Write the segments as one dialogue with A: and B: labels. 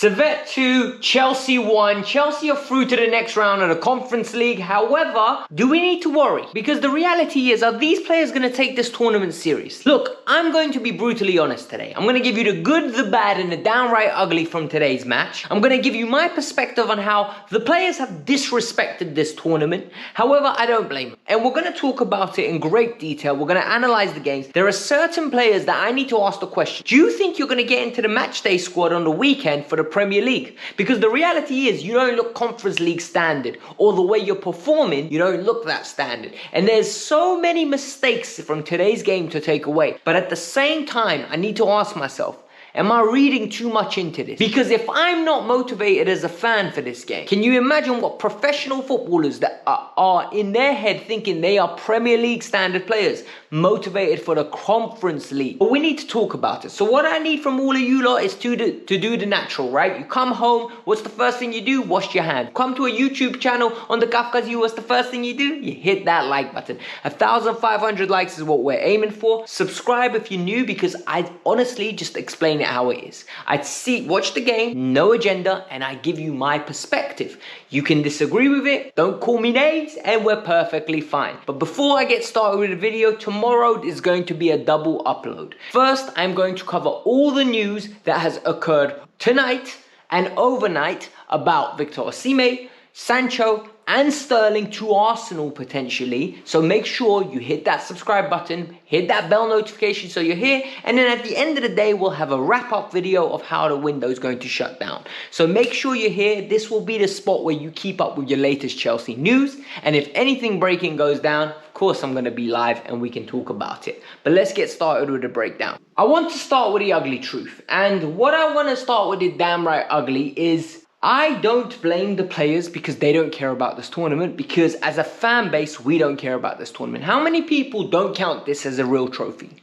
A: Servette 2, Chelsea 1. Chelsea are through to the next round of the Conference League. However, do we need to worry? Because the reality is, are these players going to take this tournament serious? Look, I'm going to be brutally honest today. I'm going to give you the good, the bad, and the downright ugly from today's match. I'm going to give you my perspective on how the players have disrespected this tournament. However, I don't blame them. And we're going to talk about it in great detail. We're going to analyze the games. There are certain players that I need to ask the question. Do you think you're going to get into the matchday squad on the weekend for the Premier League? Because the reality is you don't look Conference League standard, or the way you're performing, you don't look that standard. And there's so many mistakes from today's game to take away. But at the same time, I need to ask myself, am I reading too much into this? Because if I'm not motivated as a fan for this game, can you imagine what professional footballers that are in their head thinking they are Premier League standard players, motivated for the Conference League? But we need to talk about it. So what I need from all of you lot is to do the natural, right? You come home, what's the first thing you do? Wash your hands. Come to a YouTube channel on the Kavkas View, what's the first thing you do? You hit that like button. 1,500 likes is what we're aiming for. Subscribe if you're new, because I honestly just explain it how it is. I'd watch the game, no agenda, and I give you my perspective. You can disagree with it, don't call me names, and we're perfectly fine. But before I get started with the video, tomorrow is going to be a double upload. First, I'm going to cover all the news that has occurred tonight and overnight about Victor Osimhen, Sancho, and Sterling to Arsenal potentially. So make sure you hit that subscribe button, hit that bell notification so you're here, and then at the end of the day we'll have a wrap-up video of how the window is going to shut down. So make sure you're here. This will be the spot where you keep up with your latest Chelsea news, and if anything breaking goes down, of course I'm going to be live and we can talk about it. But let's get started with the breakdown. I want to start with the ugly truth, and what I want to start with the damn right ugly is I don't blame the players because they don't care about this tournament, because as a fan base, we don't care about this tournament. How many people don't count this as a real trophy?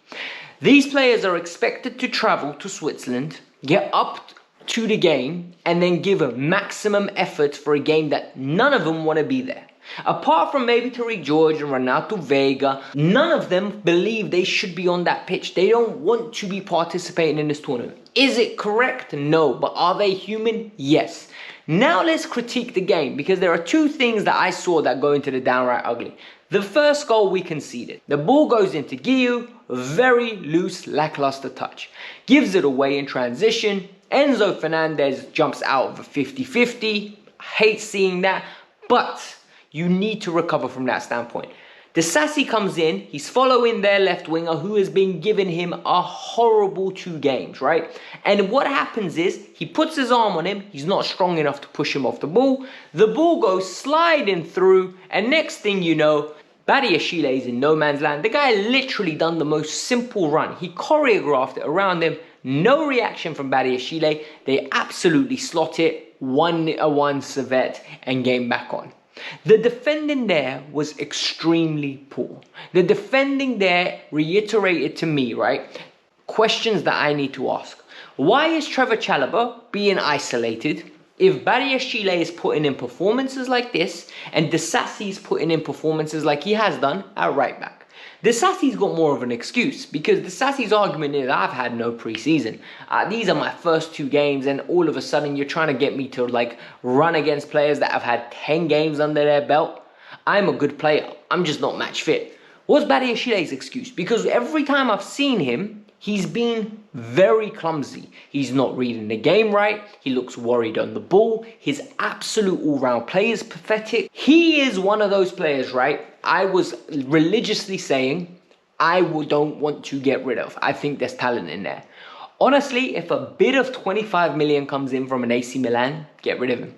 A: These players are expected to travel to Switzerland, get up to the game, and then give a maximum effort for a game that none of them want to be there. Apart from maybe Tariq George and Renato Vega, none of them believe they should be on that pitch. They don't want to be participating in this tournament. Is it correct? No. But are they human? Yes. Now let's critique the game, because there are two things that I saw that go into the downright ugly. The first goal we conceded. The ball goes into Guiu, very loose, lackluster touch. Gives it away in transition. Enzo Fernandez jumps out of a 50-50. Hate seeing that, but you need to recover from that standpoint. Disasi comes in, he's following their left winger who has been giving him a horrible 2 games, right? And what happens is, he puts his arm on him, he's not strong enough to push him off the ball goes sliding through, and next thing you know, Badiashile is in no man's land. The guy literally done the most simple run. He choreographed it around him, no reaction from Badiashile. They absolutely slot it, 1-1 Servette, and game back on. The defending there was extremely poor. The defending there reiterated to me, right, questions that I need to ask. Why is Trevor Chalobah being isolated if Badiashile is putting in performances like this and Disasi is putting in performances like he has done at right back? Disasi's got more of an excuse, because Disasi's argument is, I've had no preseason. These are my first 2 games, and all of a sudden you're trying to get me to like run against players that have had 10 games under their belt. I'm a good player. I'm just not match fit. What's Badiashile's excuse? Because every time I've seen him, he's been very clumsy. He's not reading the game right. He looks worried on the ball. His absolute all-round play is pathetic. He is one of those players, right, I was religiously saying I don't want to get rid of. I think there's talent in there. Honestly, if a bid of 25 million comes in from an AC Milan, get rid of him.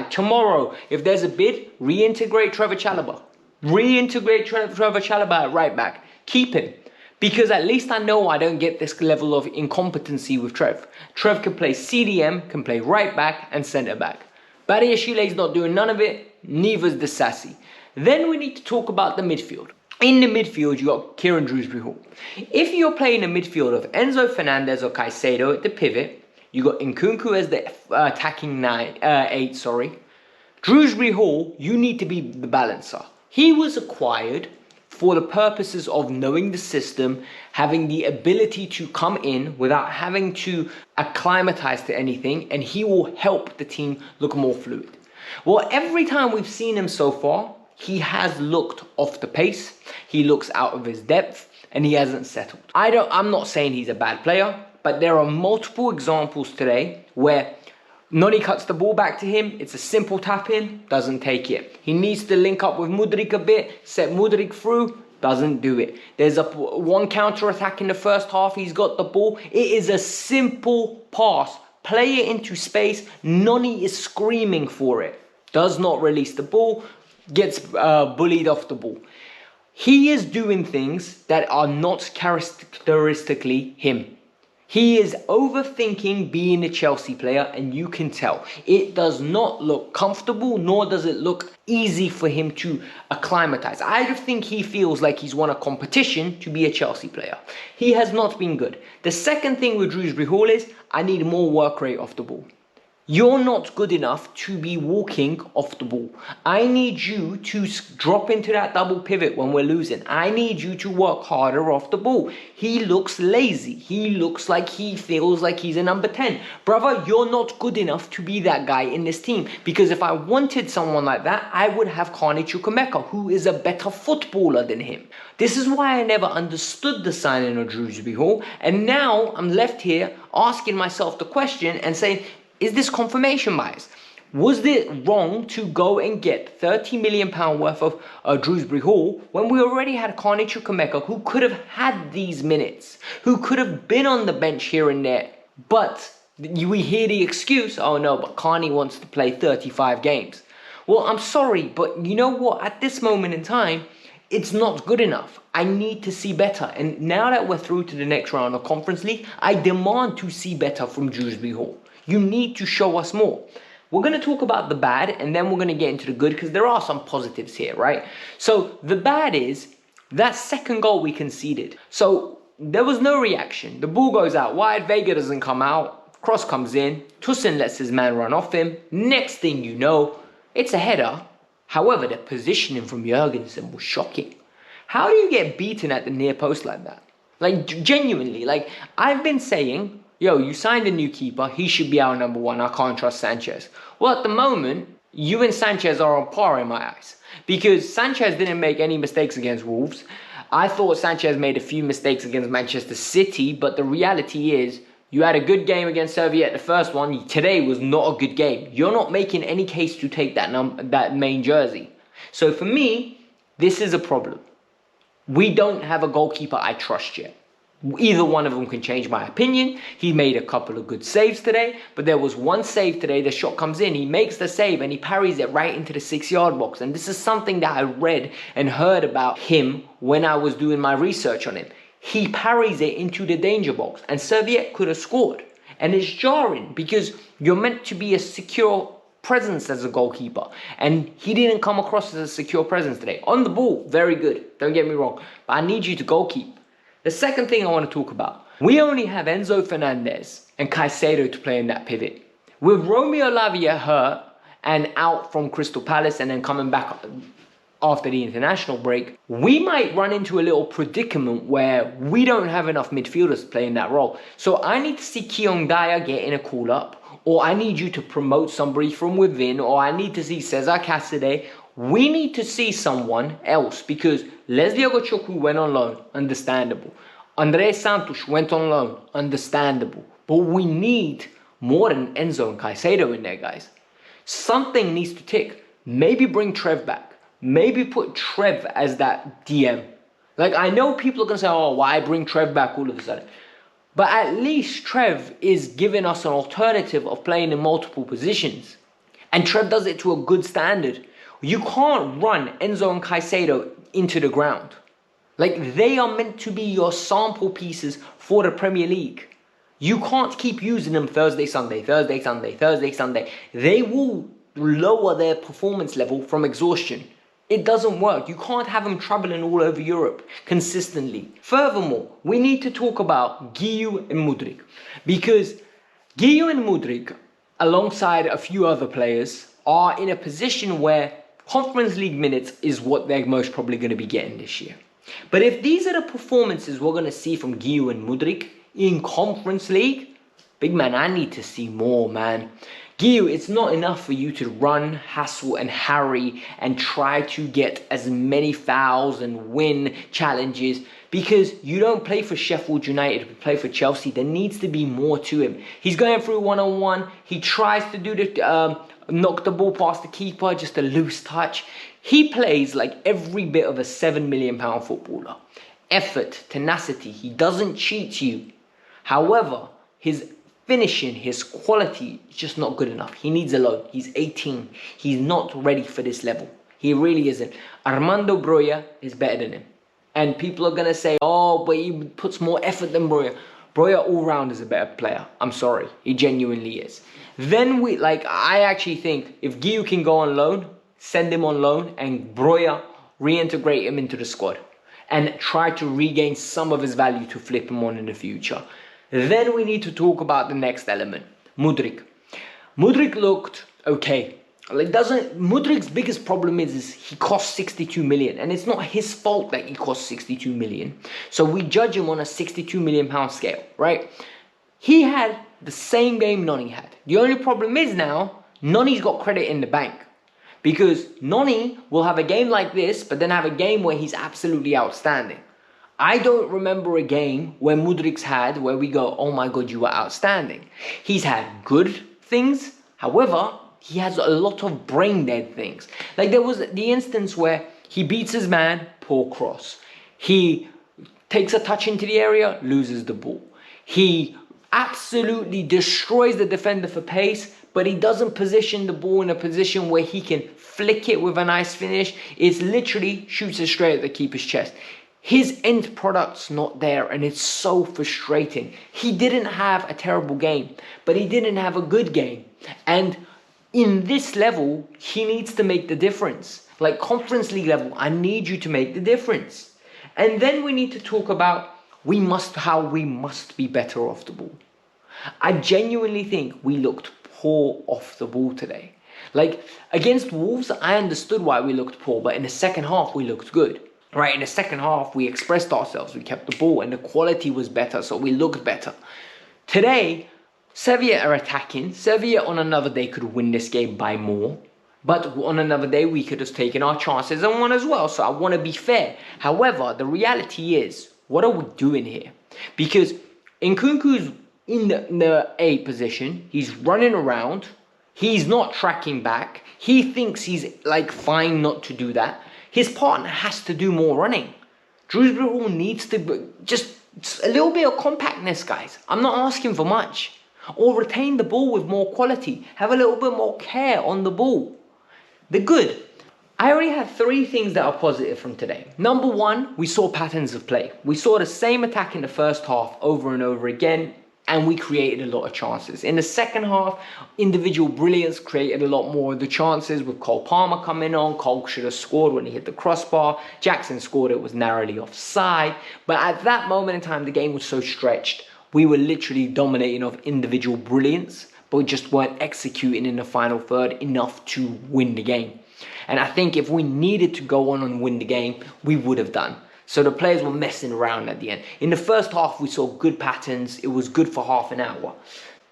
A: Tomorrow, if there's a bid, reintegrate Trevor Chalobah. Reintegrate Trevor Chalobah at right back. Keep him. Because at least I know I don't get this level of incompetency with Trev. Trev can play CDM, can play right back and centre back. Badiashile's not doing none of it, neither's Disasi. Then we need to talk about the midfield. In the midfield, you got Kieran Dewsbury-Hall. If you're playing a midfield of Enzo Fernandez or Caicedo at the pivot, you got Nkunku as the attacking 8. Dewsbury-Hall, you need to be the balancer. He was acquired for the purposes of knowing the system, having the ability to come in without having to acclimatize to anything, and he will help the team look more fluid. Well, every time we've seen him so far, he has looked off the pace, he looks out of his depth, and he hasn't settled. I'm not saying he's a bad player, but there are multiple examples today where Noni cuts the ball back to him, it's a simple tap in, doesn't take it. He needs to link up with Mudryk a bit, set Mudryk through, doesn't do it. There's one counter attack in the first half, he's got the ball. It is a simple pass, play it into space, Noni is screaming for it. Does not release the ball, gets bullied off the ball. He is doing things that are not characteristically him. He is overthinking being a Chelsea player, and you can tell. It does not look comfortable, nor does it look easy for him to acclimatize. I think he feels like he's won a competition to be a Chelsea player. He has not been good. The second thing with Dewsbury Hall is, I need more work rate off the ball. You're not good enough to be walking off the ball. I need you to drop into that double pivot when we're losing. I need you to work harder off the ball. He looks lazy. He looks like he feels like he's a number 10. Brother, you're not good enough to be that guy in this team. Because if I wanted someone like that, I would have Carney Chukwuemeka, who is a better footballer than him. This is why I never understood the signing of Dewsbury Hall. And now I'm left here asking myself the question and saying, is this confirmation bias? Was it wrong to go and get £30 million worth of Dewsbury Hall when we already had Carney Chukwuemeka, who could have had these minutes, who could have been on the bench here and there? But we hear the excuse, oh no, but Carney wants to play 35 games. Well, I'm sorry, but you know what? At this moment in time, it's not good enough. I need to see better. And now that we're through to the next round of Conference League, I demand to see better from Dewsbury Hall. You need to show us more. We're going to talk about the bad, and then we're going to get into the good, because there are some positives here, right? So the bad is that second goal we conceded. So there was no reaction. The ball goes out wide, Vega doesn't come out, cross comes in, Toussaint lets his man run off him. Next thing you know, it's a header. However, the positioning from Jurgensen was shocking. How do you get beaten at the near post like that? Like, genuinely, like, I've been saying, yo, you signed a new keeper, he should be our number one, I can't trust Sanchez. Well, at the moment, you and Sanchez are on par in my eyes. Because Sanchez didn't make any mistakes against Wolves. I thought Sanchez made a few mistakes against Manchester City, but the reality is, you had a good game against Servette, the first one. Today was not a good game. You're not making any case to take that main jersey. So for me, this is a problem. We don't have a goalkeeper I trust yet. Either one of them can change my opinion. He made a couple of good saves today, but there was one save today, the shot comes in, he makes the save and he parries it right into the 6-yard box. And this is something that I read and heard about him when I was doing my research on him. He parries it into the danger box, and Servette could have scored. And it's jarring because you're meant to be a secure presence as a goalkeeper, and he didn't come across as a secure presence today. On the ball, very good, don't get me wrong, but I need you to goalkeep. The second thing I want to talk about, we only have Enzo Fernandez and Caicedo to play in that pivot. With Romeo Lavia hurt and out from Crystal Palace and then coming back after the international break, we might run into a little predicament where we don't have enough midfielders playing that role. So I need to see Keon Dyer getting a call up, or I need you to promote somebody from within, or I need to see Cesar Cassidy. We need to see someone else, because Leslie Ogochukwu went on loan, understandable. Andres Santos went on loan, understandable. But we need more than Enzo and Caicedo in there, guys. Something needs to tick. Maybe bring Trev back. Maybe put Trev as that DM. Like, I know people are going to say, oh, why bring Trev back all of a sudden? But at least Trev is giving us an alternative of playing in multiple positions. And Trev does it to a good standard. You can't run Enzo and Caicedo into the ground. Like, they are meant to be your sample pieces for the Premier League. You can't keep using them Thursday, Sunday, Thursday, Sunday, Thursday, Sunday. They will lower their performance level from exhaustion. It doesn't work. You can't have them traveling all over Europe consistently. Furthermore, we need to talk about Guiu and Mudryk, because Guiu and Mudryk, alongside a few other players, are in a position where Conference League minutes is what they're most probably going to be getting this year. But if these are the performances we're going to see from Gio and Mudryk in Conference League, big man, I need to see more, man. Gio, it's not enough for you to run, hassle and harry and try to get as many fouls and win challenges, because you don't play for Sheffield United, you play for Chelsea. There needs to be more to him. He's going through one-on-one. He tries to do the knock the ball past the keeper, just a loose touch. He plays like every bit of a £7 million footballer. Effort, tenacity, he doesn't cheat you. However, his finishing, his quality is just not good enough. He needs a loan. He's 18. He's not ready for this level. He really isn't. Armando Broja is better than him. And people are going to say, oh, but he puts more effort than Broja. Broja all round is a better player. I'm sorry. He genuinely is. Then I actually think if Gio can go on loan, send him on loan, and Broja reintegrate him into the squad and try to regain some of his value to flip him on in the future. Then we need to talk about the next element, Mudryk. Mudryk looked okay. Mudryk's biggest problem is he cost 62 million, and it's not his fault that he cost 62 million. So we judge him on a 62 million pound scale, right? He had the same game Noni had. The only problem is now, Noni's got credit in the bank. Because Noni will have a game like this, but then have a game where he's absolutely outstanding. I don't remember a game where Mudryk's had where we go, oh my God, you were outstanding. He's had good things. However, he has a lot of brain dead things. Like there was the instance where he beats his man, poor cross. He takes a touch into the area, loses the ball. He absolutely destroys the defender for pace, but he doesn't position the ball in a position where he can flick it with a nice finish. It's literally shoots it straight at the keeper's chest. His end product's not there, and it's so frustrating. He didn't have a terrible game, but he didn't have a good game. And in this level, he needs to make the difference. Like Conference League level, I need you to make the difference. And then we need to talk about how we must be better off the ball. I genuinely think we looked poor off the ball today. Like against Wolves, I understood why we looked poor, but in the second half, we looked good. Right, in the second half, we expressed ourselves, we kept the ball, and the quality was better, so we looked better. Today, Servette are attacking. Servette on another day could win this game by more, but on another day, we could have taken our chances and won as well, so I want to be fair. However, the reality is, what are we doing here? Because Nkunku's in the A position, he's running around, he's not tracking back, he thinks he's like fine not to do that. His partner has to do more running. Drewsbury needs to just a little bit of compactness, guys. I'm not asking for much. Or retain the ball with more quality. Have a little bit more care on the ball. The good. I already had 3 things that are positive from today. Number 1, we saw patterns of play. We saw the same attack in the first half over and over again, and we created a lot of chances. In the second half, individual brilliance created a lot more of the chances with Cole Palmer coming on. Cole should have scored when he hit the crossbar. Jackson scored, it was narrowly offside. But at that moment in time, the game was so stretched. We were literally dominating off individual brilliance, but we just weren't executing in the final third enough to win the game. And I think if we needed to go on and win the game, we would have done. So the players were messing around at the end. In the first half, we saw good patterns. It was good for half an hour.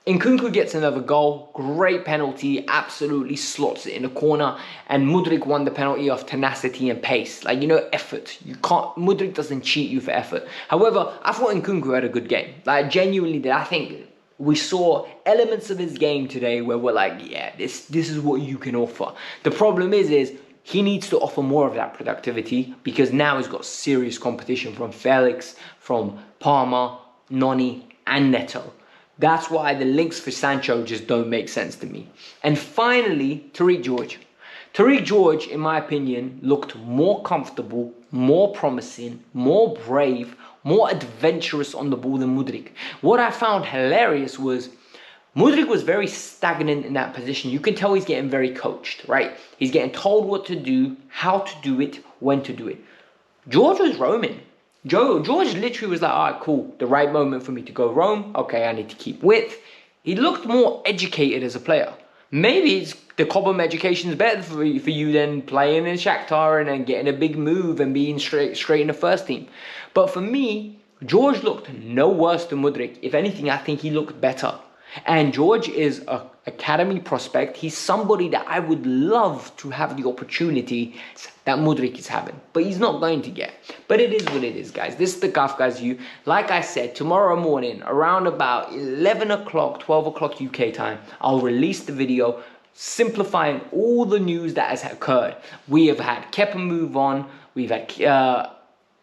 A: Nkunku gets another goal. Great penalty. Absolutely slots it in the corner. And Mudryk won the penalty off tenacity and pace. Like, effort. Mudryk doesn't cheat you for effort. However, I thought Nkunku had a good game. Like, genuinely did. I think we saw elements of his game today where we're like, yeah, this is what you can offer. The problem is he needs to offer more of that productivity, because now he's got serious competition from Felix, from Palmer, Noni, and Neto. That's why the links for Sancho just don't make sense to me. And finally, Tariq George. Tariq George, in my opinion, looked more comfortable, more promising, more brave, more adventurous on the ball than Mudryk. What I found hilarious was Mudryk was very stagnant in that position. You can tell he's getting very coached, right? He's getting told what to do, how to do it, when to do it. George was roaming. George literally was like, all right, cool. The right moment for me to go roam. Okay, I need to keep width. He looked more educated as a player. maybe it's the Cobham education is better for you than playing in Shakhtar and then getting a big move and being straight in the first team. But for me, George looked no worse than Mudryk. If anything, I think he looked better. And George is an academy prospect. He's somebody that I would love to have the opportunity that Mudryk is having. But he's not going to get. But it is what it is, guys. This is the Kavkas View. Like I said, tomorrow morning, around about 11 o'clock, 12 o'clock UK time, I'll release the video simplifying all the news that has occurred. We have had Kepa move on. We've had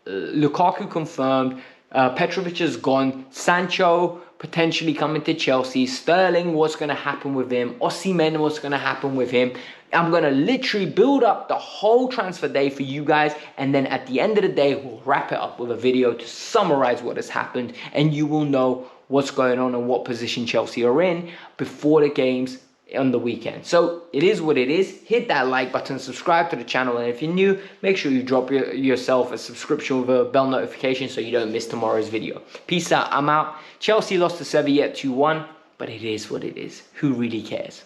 A: Lukaku confirmed. Petrovic is gone. Sancho potentially coming to Chelsea. Sterling, what's going to happen with him? Osimhen, what's going to happen with him? I'm going to literally build up the whole transfer day for you guys. And then at the end of the day, we'll wrap it up with a video to summarize what has happened. And you will know what's going on and what position Chelsea are in before the games on the weekend. So it is what it is. Hit that like button, subscribe to the channel, and if you're new, make sure you drop yourself a subscription with a bell notification so you don't miss tomorrow's video. Peace out. I'm out. Chelsea lost to Servette 2-1, but it is what it is. Who really cares?